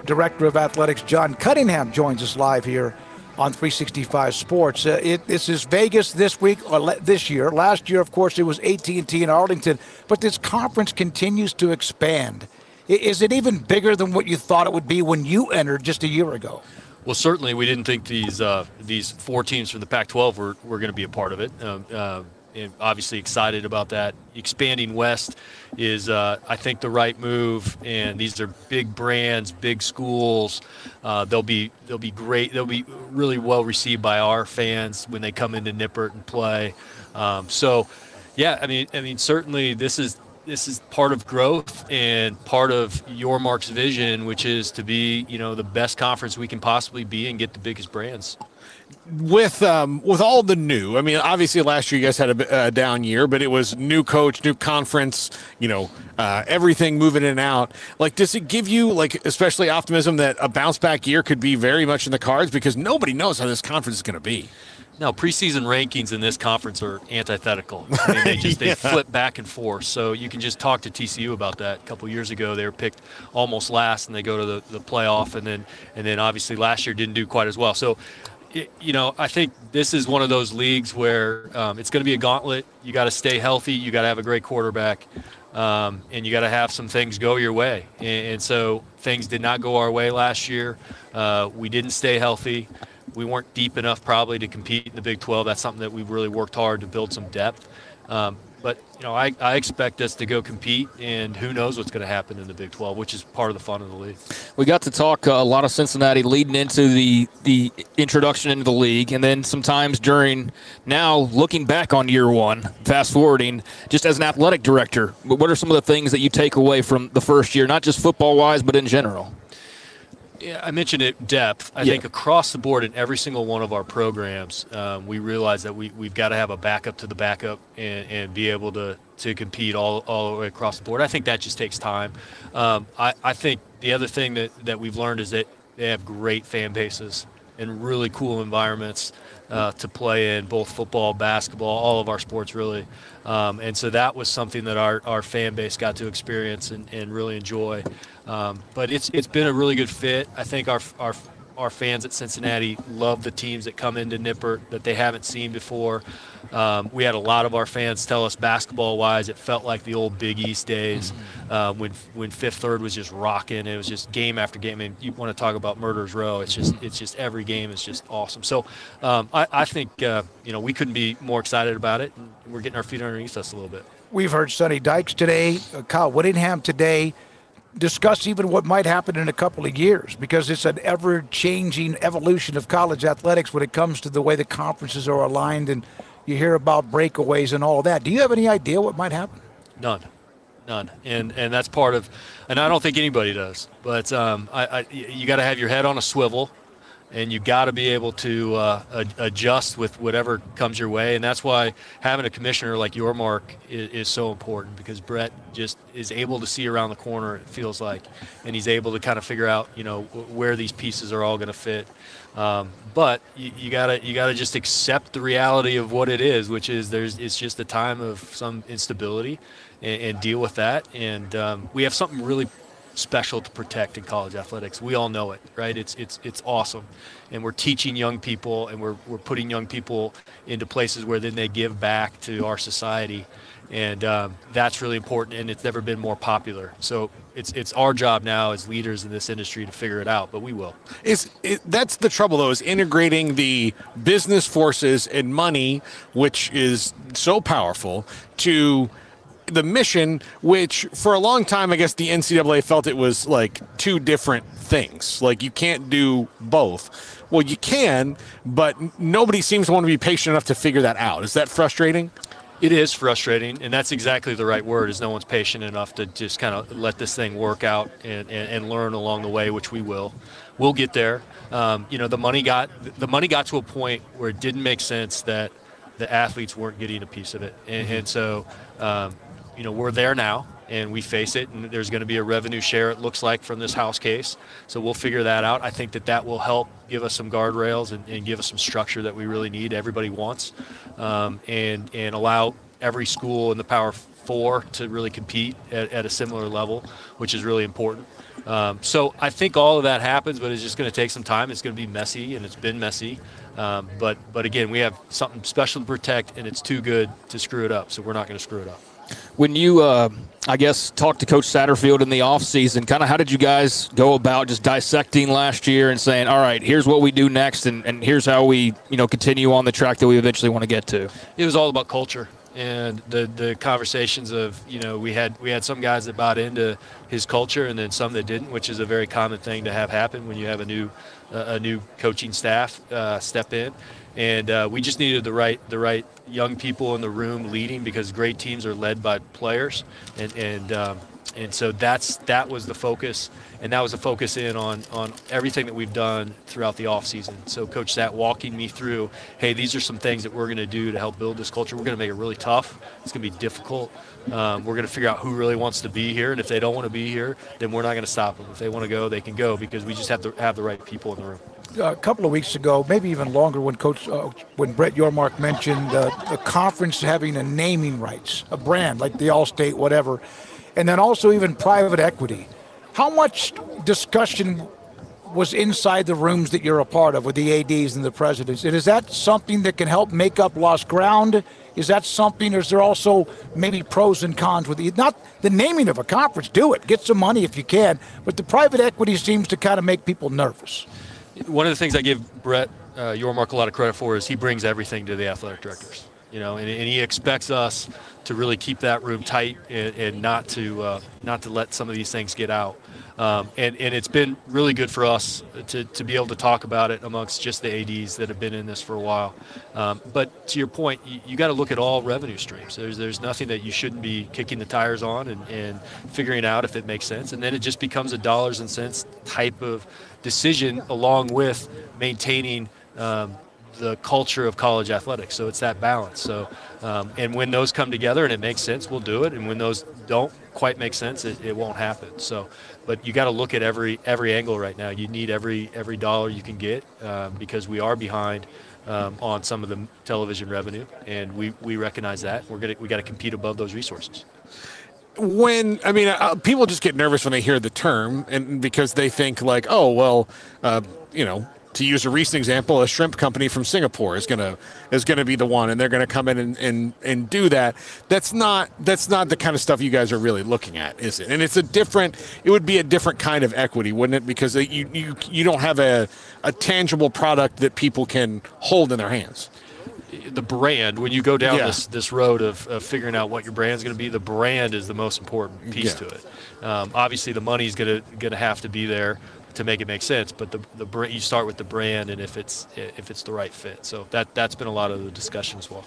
Director of Athletics John Cunningham joins us live here on 365 Sports. This is Vegas this week, or this year. Last year, of course, it was AT&T in Arlington, but this conference continues to expand. Is it even bigger than what you thought it would be when you entered just a year ago? Well, certainly we didn't think these 4 teams from the Pac-12 were going to be a part of it. And obviously excited about that. Expanding west is, I think, the right move. And these are big brands, big schools. They'll be great. They'll be really well received by our fans when they come into Nippert and play. So, yeah, I mean, certainly this is part of growth and part of Yormark's vision, which is to be, the best conference we can possibly be and get the biggest brands. With all the new, I mean, obviously last year you guys had a down year, but it was new coach, new conference, everything moving in and out. Like, does it give you, especially optimism that a bounce back year could be very much in the cards, because nobody knows how this conference is going to be? No, preseason rankings in this conference are antithetical. I mean, they flip back and forth. So you can just talk to TCU about that. A couple years ago, they were picked almost last, and they go to the playoff, and then obviously last year didn't do quite as well. So, I think this is one of those leagues where it's going to be a gauntlet. You got to stay healthy. You got to have a great quarterback, and you got to have some things go your way. And so things did not go our way last year. We didn't stay healthy. We weren't deep enough probably to compete in the Big 12. That's something that we've really worked hard to build some depth. But I expect us to go compete, and who knows what's going to happen in the Big 12, which is part of the fun of the league. We got to talk a lot of Cincinnati leading into the introduction into the league, and then sometimes during now looking back on year one, fast forwarding, just as an athletic director, what are some of the things that you take away from the first year, not just football-wise, but in general? Yeah, I mentioned it, depth. I think across the board in every single one of our programs, we realize that we've got to have a backup to the backup and be able to compete all the way across the board. I think that just takes time. I think the other thing that we've learned is that they have great fan bases and really cool environments to play in, both football, basketball, all of our sports really. And so that was something that our fan base got to experience and really enjoy. But it's been a really good fit. I think our fans at Cincinnati love the teams that come into Nippert that they haven't seen before. We had a lot of our fans tell us basketball-wise it felt like the old Big East days when Fifth Third was just rocking. It was just game after game. I mean, you want to talk about murder's row. It's just every game is just awesome. So I think we couldn't be more excited about it. And we're getting our feet underneath us a little bit. We've heard Sonny Dykes today, Kyle Whittingham today, discuss even what might happen in a couple of years, because it's an ever-changing evolution of college athletics when it comes to the way the conferences are aligned, and you hear about breakaways and all of that. Do you have any idea what might happen? None. And that's part of, and I don't think anybody does, but you got to have your head on a swivel, and you got to be able to adjust with whatever comes your way. And that's why having a commissioner like Yormark is so important, because Brett just is able to see around the corner, it feels like, and he's able to kind of figure out, where these pieces are all going to fit. But you gotta just accept the reality of what it is, which is it's just a time of some instability, and deal with that. And we have something really special to protect in college athletics. We all know it, right? It's awesome, and we're teaching young people, and we're putting young people into places where then they give back to our society, and that's really important. And it's never been more popular. So it's our job now as leaders in this industry to figure it out, but we will. That's the trouble, though, is integrating the business forces and money, which is so powerful, to the mission, which for a long time, I guess the NCAA felt it was like two different things. Like, you can't do both. Well, you can, but nobody seems to want to be patient enough to figure that out. Is that frustrating? It is frustrating, and that's exactly the right word, is no one's patient enough to just kind of let this thing work out and learn along the way, which we will. We'll get there. The money got to a point where it didn't make sense that the athletes weren't getting a piece of it. And so we're there now, and we face it, and there's going to be a revenue share, it looks like, from this House case. So we'll figure that out. I think that will help give us some guardrails and give us some structure that we really need, everybody wants, and allow every school in the Power Four to really compete at a similar level, which is really important. So I think all of that happens, but it's just going to take some time. It's going to be messy, and it's been messy. But again, we have something special to protect, and it's too good to screw it up, so we're not going to screw it up. When you, I guess, talked to Coach Satterfield in the offseason, kind of how did you guys go about just dissecting last year and saying, all right, here's what we do next, and here's how we, continue on the track that we eventually want to get to? It was all about culture. And the conversations of, we had some guys that bought into his culture and then some that didn't, which is a very common thing to have happen when you have a new coaching staff step in. And we just needed the right young people in the room leading, because great teams are led by players. And so that was the focus, and that was the focus on everything that we've done throughout the offseason. So Coach Sat walking me through, hey, these are some things that we're going to do to help build this culture. We're going to make it really tough. It's going to be difficult. We're going to figure out who really wants to be here, and if they don't want to be here, then we're not going to stop them. If they want to go, they can go, because we just have to have the right people in the room. A couple of weeks ago, maybe even longer, when Brett Yormark mentioned the conference having a naming rights, a brand like the Allstate, whatever, and then also even private equity. How much discussion was inside the rooms that you're a part of with the ADs and the presidents? And is that something that can help make up lost ground? Is that something, or is there also maybe pros and cons with it? Not the naming of a conference, do it, get some money if you can, but the private equity seems to kind of make people nervous. One of the things I give Brett Yormark a lot of credit for is he brings everything to the athletic directors, and he expects us to really keep that room tight and not to let some of these things get out. And it's been really good for us to be able to talk about it amongst just the ADs that have been in this for a while. But to your point, you got to look at all revenue streams. There's nothing that you shouldn't be kicking the tires on and figuring out if it makes sense. And then it just becomes a dollars and cents type of decision, along with maintaining the culture of college athletics. So it's that balance. So, and when those come together and it makes sense, we'll do it. And when those don't quite make sense, it won't happen. So, but you got to look at every angle right now. You need every dollar you can get, because we are behind on some of the television revenue, and we recognize that. We got to compete above those resources. People just get nervous when they hear the term, and because they think like, oh, well, to use a recent example, a shrimp company from Singapore is gonna be the one, and they're gonna come in and do that. That's not the kind of stuff you guys are really looking at, is it? And it would be a different kind of equity, wouldn't it? Because you don't have a tangible product that people can hold in their hands. The brand, when you go down this road of figuring out what your brand's going to be, the brand is the most important piece to it. Obviously, the money's going to have to be there to make it make sense, but the brand, you start with the brand, and if it's the right fit. So that's been a lot of the discussion as well.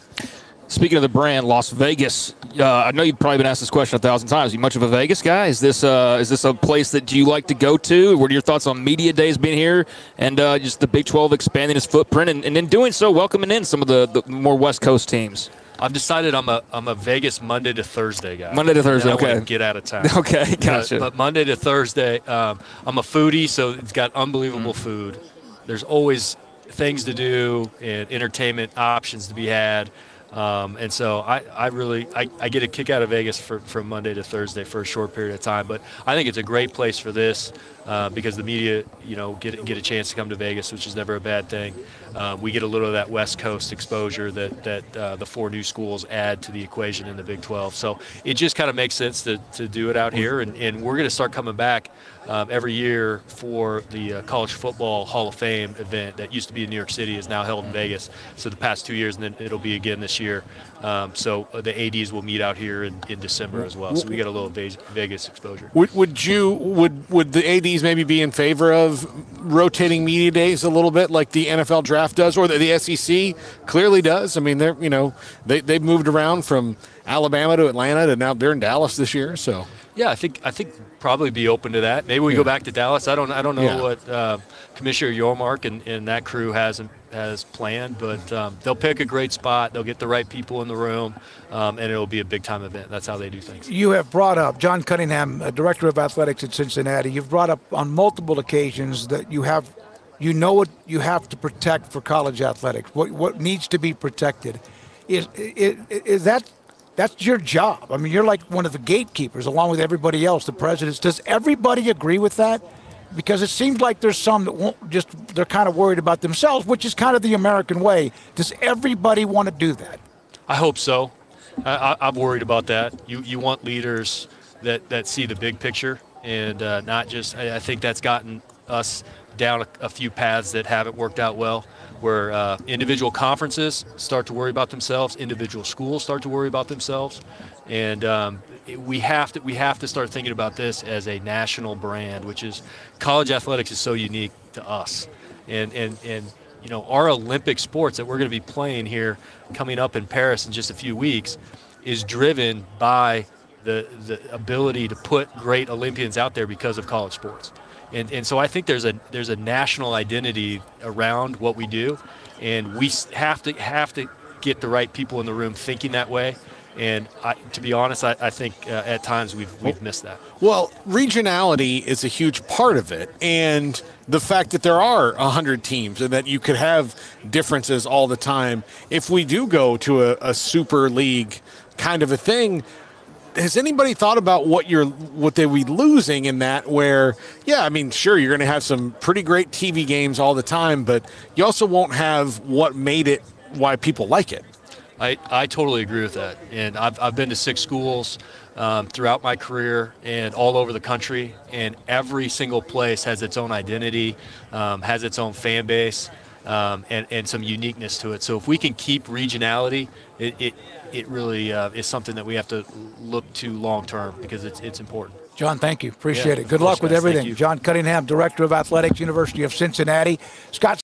Speaking of the brand, Las Vegas. I know you've probably been asked this question 1,000 times. Are you much of a Vegas guy? Is this a place that you like to go to? What are your thoughts on media days being here, and just the Big 12 expanding its footprint, and in doing so, welcoming in some of the more West Coast teams? I've decided I'm a Vegas Monday to Thursday guy. Monday to Thursday, okay. I want to get out of town. Okay, gotcha. But Monday to Thursday, I'm a foodie, so it's got unbelievable food. There's always things to do and entertainment options to be had. And so I get a kick out of Vegas from Monday to Thursday for a short period of time. But I think it's a great place for this because the media, get a chance to come to Vegas, which is never a bad thing. We get a little of that West Coast exposure that the four new schools add to the equation in the Big 12. So it just kind of makes sense to do it out here. And we're going to start coming back every year for the College Football Hall of Fame event that used to be in New York City, is now held in Vegas. So the past 2 years, and then it'll be again this year. So the ADs will meet out here in December as well. So we got a little Vegas exposure. Would the ADs maybe be in favor of rotating media days a little bit, like the NFL draft does, or the SEC clearly does? I mean, they've moved around from Alabama to Atlanta to now they're in Dallas this year. So yeah, I think probably be open to that. Maybe we go back to Dallas. I don't know what Commissioner Yormark and that crew has planned, but they'll pick a great spot. They'll get the right people in the room, and it'll be a big-time event. That's how they do things. You have brought up John Cunningham, Director of Athletics at Cincinnati. You've brought up on multiple occasions that what you have to protect for college athletics, what needs to be protected. Is that That's your job. I mean, you're like one of the gatekeepers along with everybody else, the presidents. Does everybody agree with that? Because it seems like there's some that won't just, they're kind of worried about themselves, which is kind of the American way. Does everybody want to do that? I hope so. I'm worried about that. You want leaders that see the big picture and not just, I think that's gotten us down a few paths that haven't worked out well, where individual conferences start to worry about themselves, individual schools start to worry about themselves, and we have to start thinking about this as a national brand, which is college athletics is so unique to us, and you know, our Olympic sports that we're going to be playing here coming up in Paris in just a few weeks is driven by the ability to put great Olympians out there because of college sports. And so I think there's a national identity around what we do, and we have to get the right people in the room thinking that way. And to be honest, I think at times we've missed that. Well, regionality is a huge part of it, and the fact that there are 100 teams and that you could have differences all the time. If we do go to a super league kind of a thing, has anybody thought about what they'll be losing in that, where, yeah, I mean, sure, you're going to have some pretty great TV games all the time, but you also won't have what made it why people like it. I totally agree with that. And I've been to 6 schools throughout my career and all over the country, and every single place has its own identity, has its own fan base, and some uniqueness to it. So if we can keep regionality, it really is something that we have to look to long term, because it's important. John, thank you. Appreciate it. Good luck with everything. John Cunningham, Director of Athletics, University of Cincinnati. Scott